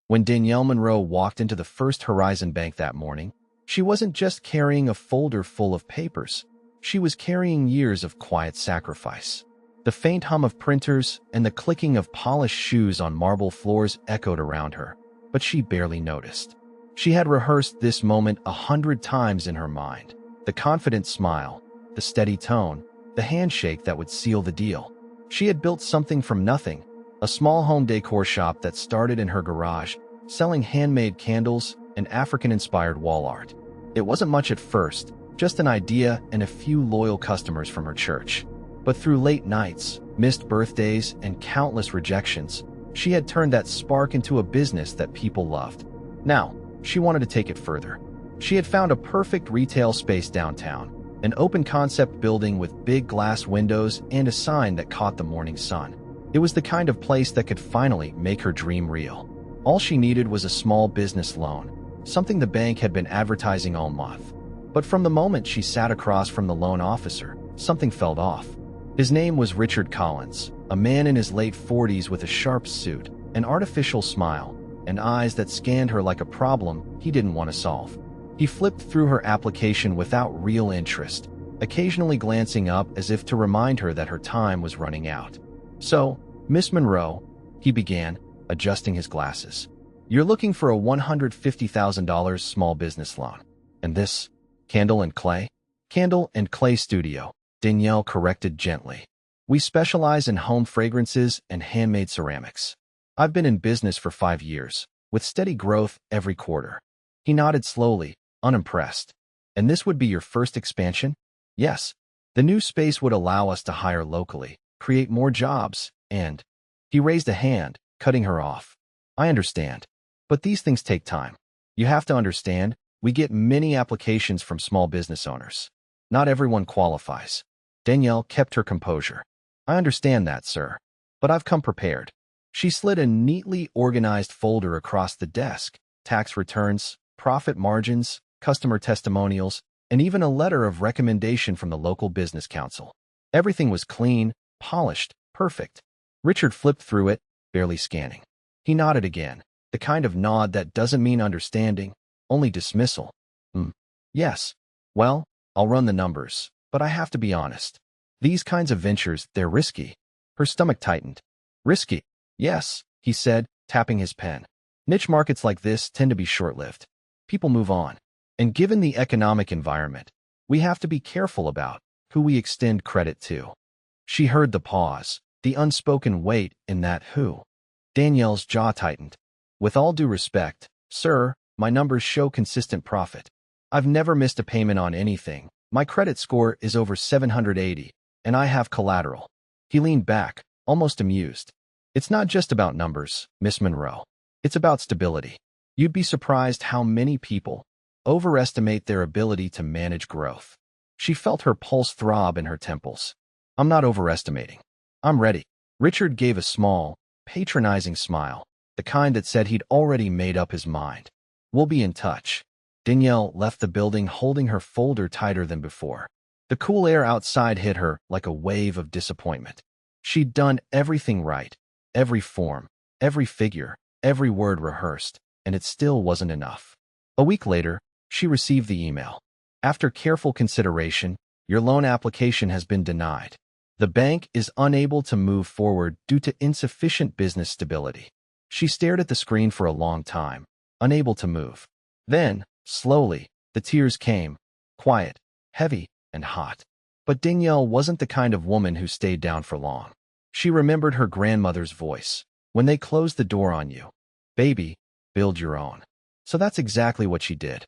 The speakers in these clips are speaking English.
When Danielle Monroe walked into the First Horizon Bank that morning, she wasn't just carrying a folder full of papers. She was carrying years of quiet sacrifice. The faint hum of printers and the clicking of polished shoes on marble floors echoed around her, but she barely noticed. She had rehearsed this moment 100 times in her mind. The confident smile, the steady tone, the handshake that would seal the deal. She had built something from nothing, a small home decor shop that started in her garage, selling handmade candles and African-inspired wall art. It wasn't much at first, just an idea and a few loyal customers from her church. But through late nights, missed birthdays, and countless rejections, she had turned that spark into a business that people loved. Now, she wanted to take it further. She had found a perfect retail space downtown, an open-concept building with big glass windows and a sign that caught the morning sun. It was the kind of place that could finally make her dream real. All she needed was a small business loan, something the bank had been advertising all month. But from the moment she sat across from the loan officer, something felt off. His name was Richard Collins, a man in his late 40s with a sharp suit, an artificial smile, and eyes that scanned her like a problem he didn't want to solve. He flipped through her application without real interest, occasionally glancing up as if to remind her that her time was running out. "So, Miss Monroe," he began, adjusting his glasses, "you're looking for a $150,000 small business loan. And this, Candle and Clay?" "Candle and Clay Studio," Danielle corrected gently. "We specialize in home fragrances and handmade ceramics. I've been in business for 5 years, with steady growth every quarter." He nodded slowly, unimpressed. "And this would be your first expansion?" "Yes. The new space would allow us to hire locally, create more jobs, and—" He raised a hand, cutting her off. "I understand. But these things take time. You have to understand, we get many applications from small business owners. Not everyone qualifies." Danielle kept her composure. "I understand that, sir. But I've come prepared." She slid a neatly organized folder across the desk: tax returns, profit margins, customer testimonials, and even a letter of recommendation from the local business council. Everything was clean, polished, perfect. Richard flipped through it, barely scanning. He nodded again, the kind of nod that doesn't mean understanding, only dismissal. Yes. Well, I'll run the numbers, but I have to be honest. These kinds of ventures, they're risky." Her stomach tightened. "Risky? Yes," he said, tapping his pen. "Niche markets like this tend to be short-lived. People move on. And given the economic environment, we have to be careful about who we extend credit to." She heard the pause, the unspoken weight in that who. Danielle's jaw tightened. "With all due respect, sir, my numbers show consistent profit. I've never missed a payment on anything. My credit score is over 780, and I have collateral." He leaned back, almost amused. "It's not just about numbers, Miss Monroe. It's about stability. You'd be surprised how many people overestimate their ability to manage growth." She felt her pulse throb in her temples. "I'm not overestimating. I'm ready." Richard gave a small, patronizing smile, the kind that said he'd already made up his mind. "We'll be in touch." Danielle left the building holding her folder tighter than before. The cool air outside hit her like a wave of disappointment. She'd done everything right, every form, every figure, every word rehearsed, and it still wasn't enough. A week later, she received the email. "After careful consideration, your loan application has been denied. The bank is unable to move forward due to insufficient business stability." She stared at the screen for a long time, unable to move. Then, slowly, the tears came, quiet, heavy, and hot. But Danielle wasn't the kind of woman who stayed down for long. She remembered her grandmother's voice. "When they close the door on you, baby, build your own." So that's exactly what she did.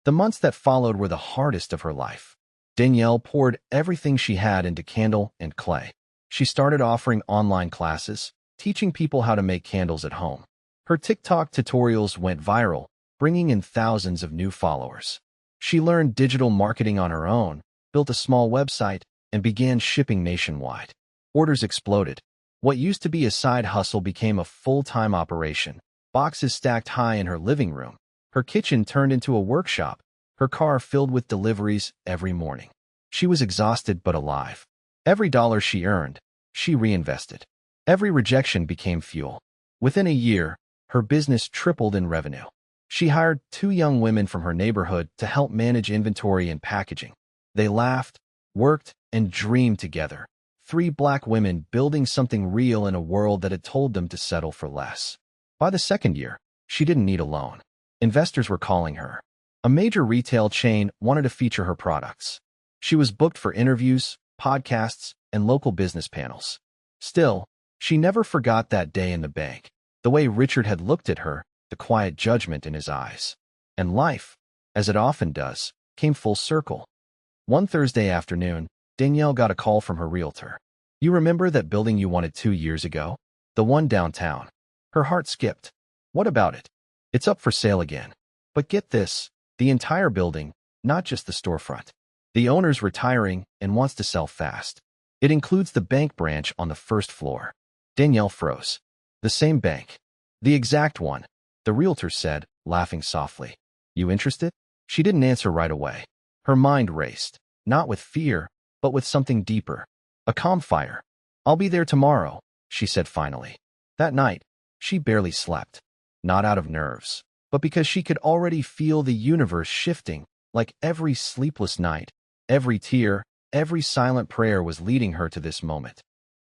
The months that followed were the hardest of her life. Danielle poured everything she had into Candle and Clay. She started offering online classes, teaching people how to make candles at home. Her TikTok tutorials went viral, bringing in thousands of new followers. She learned digital marketing on her own, built a small website, and began shipping nationwide. Orders exploded. What used to be a side hustle became a full-time operation. Boxes stacked high in her living room. Her kitchen turned into a workshop. Her car filled with deliveries every morning. She was exhausted but alive. Every dollar she earned, she reinvested. Every rejection became fuel. Within a year, her business tripled in revenue. She hired 2 young women from her neighborhood to help manage inventory and packaging. They laughed, worked, and dreamed together. 3 Black women building something real in a world that had told them to settle for less. By the second year, she didn't need a loan. Investors were calling her. A major retail chain wanted to feature her products. She was booked for interviews, podcasts, and local business panels. Still, she never forgot that day in the bank, the way Richard had looked at her, the quiet judgment in his eyes. And life, as it often does, came full circle. One Thursday afternoon, Danielle got a call from her realtor. "You remember that building you wanted 2 years ago? The one downtown." Her heart skipped. "What about it?" "It's up for sale again. But get this, the entire building, not just the storefront. The owner's retiring and wants to sell fast. It includes the bank branch on the first floor." Danielle froze. "The same bank." "The exact one," the realtor said, laughing softly. "You interested?" She didn't answer right away. Her mind raced, not with fear, but with something deeper. A calm fire. "I'll be there tomorrow," she said finally. That night, she barely slept. Not out of nerves, but because she could already feel the universe shifting, like every sleepless night, every tear, every silent prayer was leading her to this moment.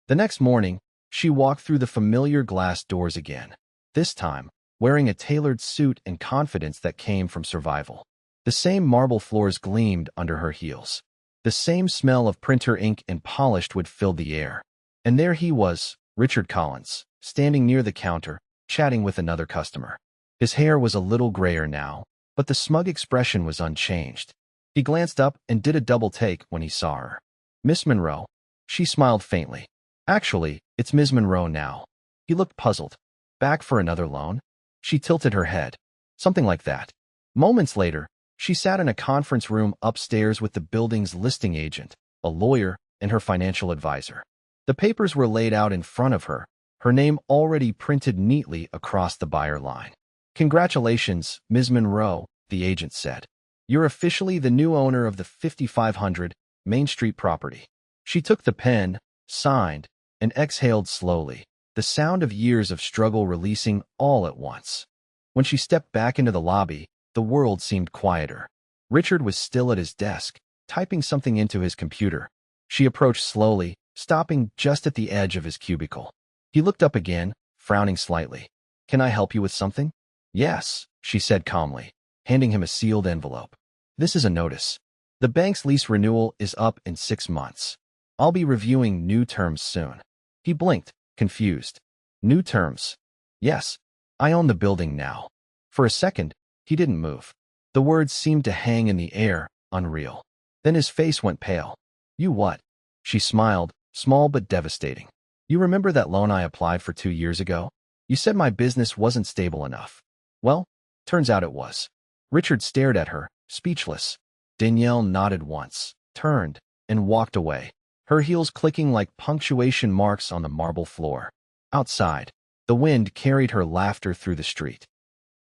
The next morning, she walked through the familiar glass doors again, this time wearing a tailored suit and confidence that came from survival. The same marble floors gleamed under her heels. The same smell of printer ink and polished wood filled the air. And there he was, Richard Collins, standing near the counter, chatting with another customer. His hair was a little grayer now, but the smug expression was unchanged. He glanced up and did a double take when he saw her. "Miss Monroe." She smiled faintly. "Actually, it's Ms. Monroe now." He looked puzzled. "Back for another loan?" She tilted her head. "Something like that." Moments later, she sat in a conference room upstairs with the building's listing agent, a lawyer, and her financial advisor. The papers were laid out in front of her, her name already printed neatly across the buyer line. "Congratulations, Ms. Monroe," the agent said. "You're officially the new owner of the 5500 Main Street property." She took the pen, signed, and exhaled slowly, the sound of years of struggle releasing all at once. When she stepped back into the lobby, the world seemed quieter. Richard was still at his desk, typing something into his computer. She approached slowly, stopping just at the edge of his cubicle. He looked up again, frowning slightly. "Can I help you with something?" "Yes," she said calmly, handing him a sealed envelope. "This is a notice. The bank's lease renewal is up in 6 months. I'll be reviewing new terms soon." He blinked, confused. "New terms?" "Yes. I own the building now." For a second, he didn't move. The words seemed to hang in the air, unreal. Then his face went pale. "You what?" She smiled, small but devastating. "You remember that loan I applied for 2 years ago? You said my business wasn't stable enough. Well, turns out it was." Richard stared at her, speechless. Danielle nodded once, turned, and walked away, her heels clicking like punctuation marks on the marble floor. Outside, the wind carried her laughter through the street.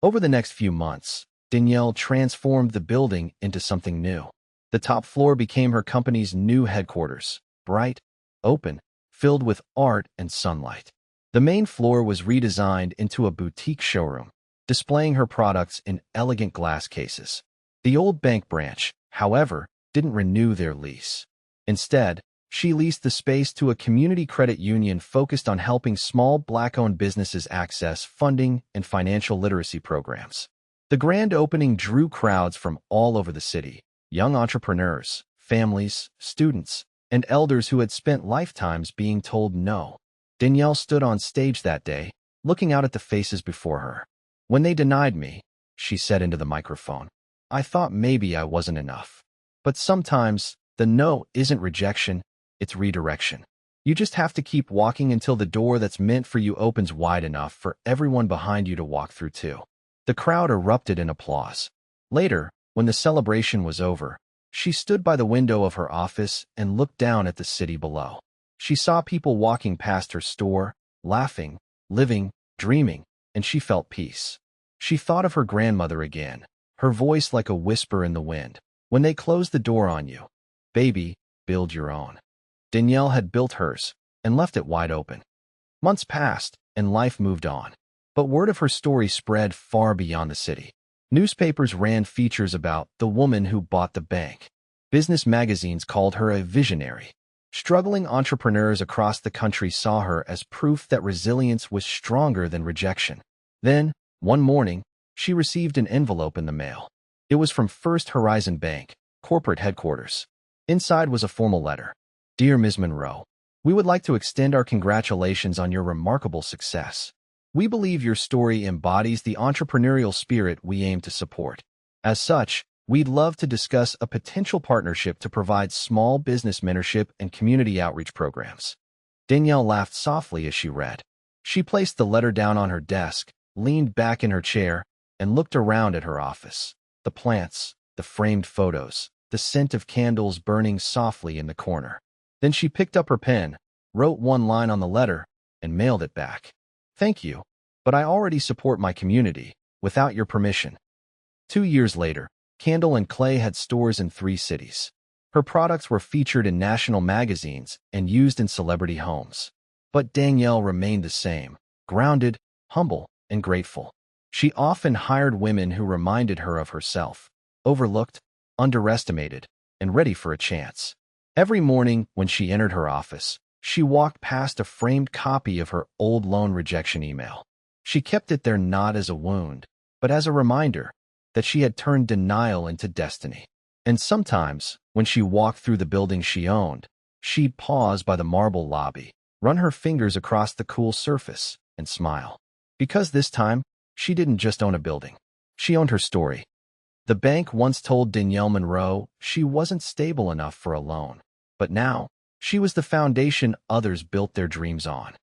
Over the next few months, Danielle transformed the building into something new. The top floor became her company's new headquarters, bright, open, filled with art and sunlight. The main floor was redesigned into a boutique showroom, displaying her products in elegant glass cases. The old bank branch, however, didn't renew their lease. Instead, she leased the space to a community credit union focused on helping small Black-owned businesses access funding and financial literacy programs. The grand opening drew crowds from all over the city, young entrepreneurs, families, students, and elders who had spent lifetimes being told no. Danielle stood on stage that day, looking out at the faces before her. "When they denied me," she said into the microphone, "I thought maybe I wasn't enough. But sometimes, the no isn't rejection, it's redirection. You just have to keep walking until the door that's meant for you opens wide enough for everyone behind you to walk through too." The crowd erupted in applause. Later, when the celebration was over, she stood by the window of her office and looked down at the city below. She saw people walking past her store, laughing, living, dreaming, and she felt peace. She thought of her grandmother again, her voice like a whisper in the wind. "When they close the door on you, baby, build your own." Danielle had built hers and left it wide open. Months passed, and life moved on. But word of her story spread far beyond the city. Newspapers ran features about the woman who bought the bank. Business magazines called her a visionary. Struggling entrepreneurs across the country saw her as proof that resilience was stronger than rejection. Then, one morning, she received an envelope in the mail. It was from First Horizon Bank, corporate headquarters. Inside was a formal letter. Dear Ms. Monroe, we would like to extend our congratulations on your remarkable success. We believe your story embodies the entrepreneurial spirit we aim to support. As such, we'd love to discuss a potential partnership to provide small business mentorship and community outreach programs. Danielle laughed softly as she read. She placed the letter down on her desk, leaned back in her chair, and looked around at her office. The plants, the framed photos, the scent of candles burning softly in the corner. Then she picked up her pen, wrote one line on the letter, and mailed it back. Thank you, but I already support my community, without your permission. 2 years later, Candle and Clay had stores in 3 cities. Her products were featured in national magazines and used in celebrity homes. But Danielle remained the same, grounded, humble, and grateful. She often hired women who reminded her of herself, overlooked, underestimated, and ready for a chance. Every morning when she entered her office, she walked past a framed copy of her old loan rejection email. She kept it there not as a wound, but as a reminder that she had turned denial into destiny. And sometimes, when she walked through the building she owned, she'd pause by the marble lobby, run her fingers across the cool surface, and smile. Because this time, she didn't just own a building. She owned her story. The bank once told Danielle Monroe she wasn't stable enough for a loan, but now, she was the foundation others built their dreams on.